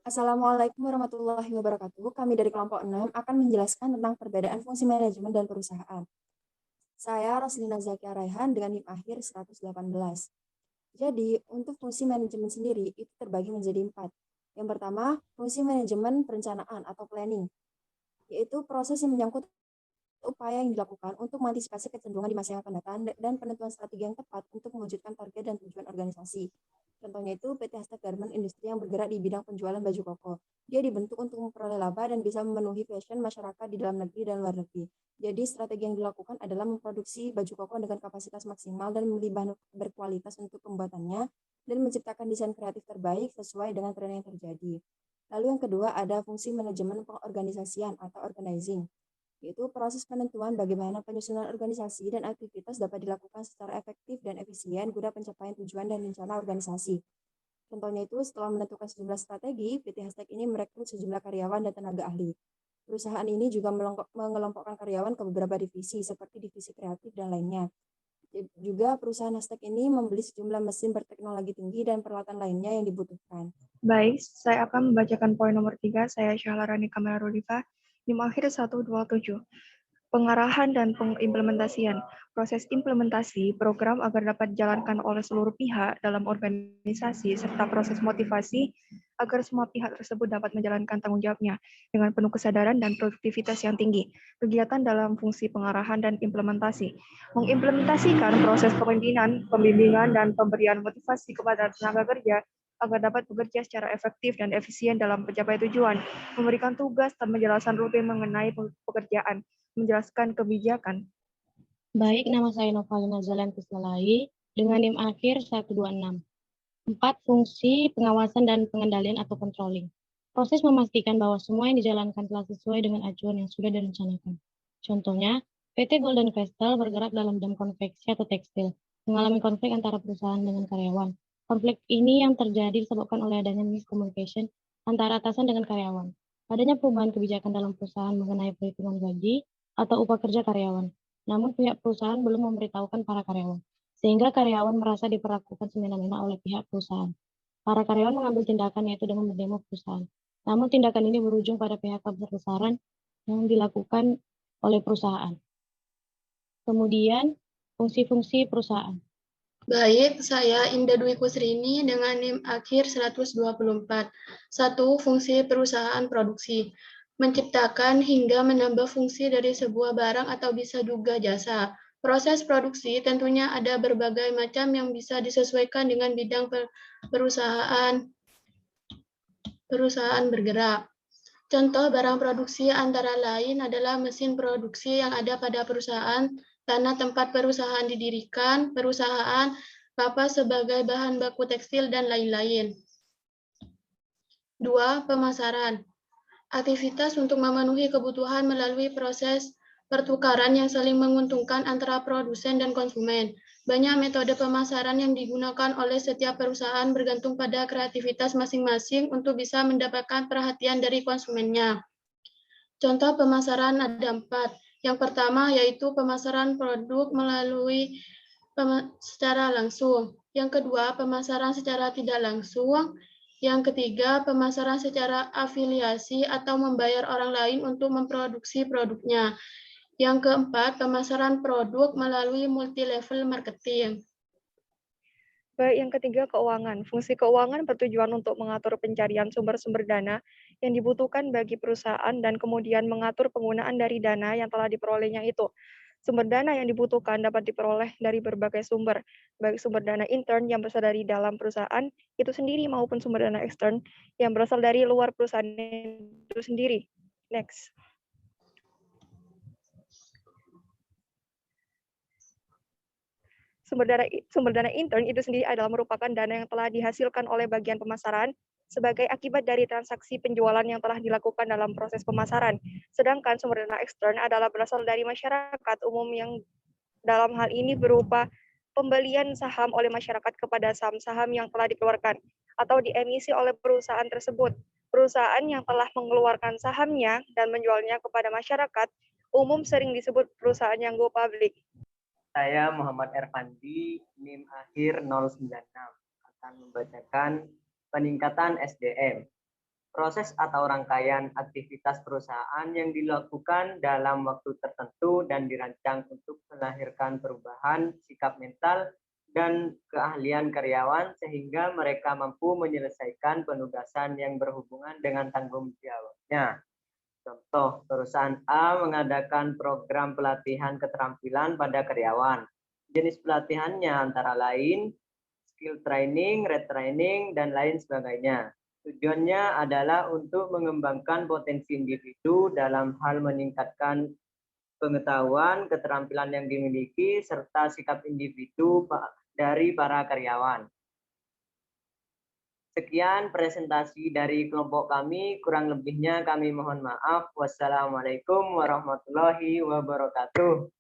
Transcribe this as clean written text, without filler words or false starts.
Assalamualaikum warahmatullahi wabarakatuh. Kami dari kelompok 6 akan menjelaskan tentang perbedaan fungsi manajemen dan perusahaan. Saya Roslina Zakia Raihan dengan NIM akhir 118. Jadi, untuk fungsi manajemen sendiri itu terbagi menjadi 4. Yang pertama, fungsi manajemen perencanaan atau planning, yaitu proses yang menyangkut upaya yang dilakukan untuk mengantisipasi kecenderungan di masa yang akan datang dan penentuan strategi yang tepat untuk mewujudkan target dan tujuan organisasi. Contohnya itu PT Hasta Garment Industri yang bergerak di bidang penjualan baju koko. Dia dibentuk untuk memperoleh laba dan bisa memenuhi fashion masyarakat di dalam negeri dan luar negeri. Jadi strategi yang dilakukan adalah memproduksi baju koko dengan kapasitas maksimal dan membeli bahan berkualitas untuk pembuatannya dan menciptakan desain kreatif terbaik sesuai dengan tren yang terjadi. Lalu yang kedua ada fungsi manajemen pengorganisasian atau organizing, yaitu proses penentuan bagaimana penyusunan organisasi dan aktivitas dapat dilakukan secara efektif dan efisien guna pencapaian tujuan dan rencana organisasi. Contohnya itu setelah menentukan sejumlah strategi, PT Hashtag ini merekrut sejumlah karyawan dan tenaga ahli. Perusahaan ini juga mengelompokkan karyawan ke beberapa divisi seperti divisi kreatif dan lainnya. Juga perusahaan Hashtag ini membeli sejumlah mesin berteknologi tinggi dan peralatan lainnya yang dibutuhkan. Baik, saya akan membacakan poin nomor 3. Saya Syahlarani Kamarulifah, NIM akhir 127. Pengarahan dan pengimplementasian. Proses implementasi program agar dapat dijalankan oleh seluruh pihak dalam organisasi, serta proses motivasi agar semua pihak tersebut dapat menjalankan tanggung jawabnya dengan penuh kesadaran dan produktivitas yang tinggi. Kegiatan dalam fungsi pengarahan dan implementasi. Mengimplementasikan proses kepemimpinan, pembimbingan, dan pemberian motivasi kepada tenaga kerja agar dapat bekerja secara efektif dan efisien dalam mencapai tujuan, memberikan tugas dan penjelasan rutin mengenai pekerjaan, menjelaskan kebijakan. Baik, nama saya Novalina Zalantis Lalai dengan NIM akhir 126. 4. Fungsi pengawasan dan pengendalian atau controlling. Proses memastikan bahwa semua yang dijalankan telah sesuai dengan acuan yang sudah direncanakan. Contohnya, PT Golden Crystal bergerak dalam bidang konveksi atau tekstil, mengalami konflik antara perusahaan dengan karyawan. Konflik ini yang terjadi disebabkan oleh adanya miscommunication antara atasan dengan karyawan. Adanya perubahan kebijakan dalam perusahaan mengenai perhitungan gaji atau upah kerja karyawan. Namun pihak perusahaan belum memberitahukan para karyawan, sehingga karyawan merasa diperlakukan semena-mena oleh pihak perusahaan. Para karyawan mengambil tindakan yaitu dengan mendemo perusahaan. Namun tindakan ini berujung pada pihak kebesaran yang dilakukan oleh perusahaan. Kemudian, fungsi-fungsi perusahaan. Baik, saya Indah Dwi Kusrini dengan NIM akhir 124. 1. Fungsi perusahaan produksi. Menciptakan hingga menambah fungsi dari sebuah barang atau bisa juga jasa. Proses produksi tentunya ada berbagai macam yang bisa disesuaikan dengan bidang perusahaan bergerak. Contoh barang produksi antara lain adalah mesin produksi yang ada pada perusahaan, tanah tempat perusahaan didirikan, perusahaan, kapas sebagai bahan baku tekstil, dan lain-lain. 2. Pemasaran. Aktivitas untuk memenuhi kebutuhan melalui proses pertukaran yang saling menguntungkan antara produsen dan konsumen. Banyak metode pemasaran yang digunakan oleh setiap perusahaan bergantung pada kreativitas masing-masing untuk bisa mendapatkan perhatian dari konsumennya. Contoh pemasaran ada 4. Yang pertama yaitu pemasaran produk melalui secara langsung. Yang kedua, pemasaran secara tidak langsung. Yang ketiga, pemasaran secara afiliasi atau membayar orang lain untuk memproduksi produknya. Yang keempat, pemasaran produk melalui multi-level marketing. Baik, yang ketiga, keuangan. Fungsi keuangan bertujuan untuk mengatur pencarian sumber-sumber dana yang dibutuhkan bagi perusahaan dan kemudian mengatur penggunaan dari dana yang telah diperolehnya itu. Sumber dana yang dibutuhkan dapat diperoleh dari berbagai sumber, baik sumber dana intern yang berasal dari dalam perusahaan itu sendiri maupun sumber dana ekstern yang berasal dari luar perusahaan itu sendiri. Next. Sumber dana intern itu sendiri adalah merupakan dana yang telah dihasilkan oleh bagian pemasaran sebagai akibat dari transaksi penjualan yang telah dilakukan dalam proses pemasaran. Sedangkan sumber dana ekstern adalah berasal dari masyarakat umum yang dalam hal ini berupa pembelian saham oleh masyarakat kepada saham-saham yang telah dikeluarkan atau diemisi oleh perusahaan tersebut. Perusahaan yang telah mengeluarkan sahamnya dan menjualnya kepada masyarakat umum sering disebut perusahaan yang go public. Saya Muhammad Ervandi, NIM akhir 096, akan membacakan peningkatan SDM. proses atau rangkaian aktivitas perusahaan yang dilakukan dalam waktu tertentu dan dirancang untuk melahirkan perubahan sikap mental dan keahlian karyawan sehingga mereka mampu menyelesaikan penugasan yang berhubungan dengan tanggung jawabnya. Contoh, perusahaan A mengadakan program pelatihan keterampilan pada karyawan. Jenis pelatihannya antara lain skill training, retraining, dan lain sebagainya. Tujuannya adalah untuk mengembangkan potensi individu dalam hal meningkatkan pengetahuan, keterampilan yang dimiliki, serta sikap individu dari para karyawan. Sekian presentasi dari kelompok kami, kurang lebihnya kami mohon maaf. Wassalamualaikum warahmatullahi wabarakatuh.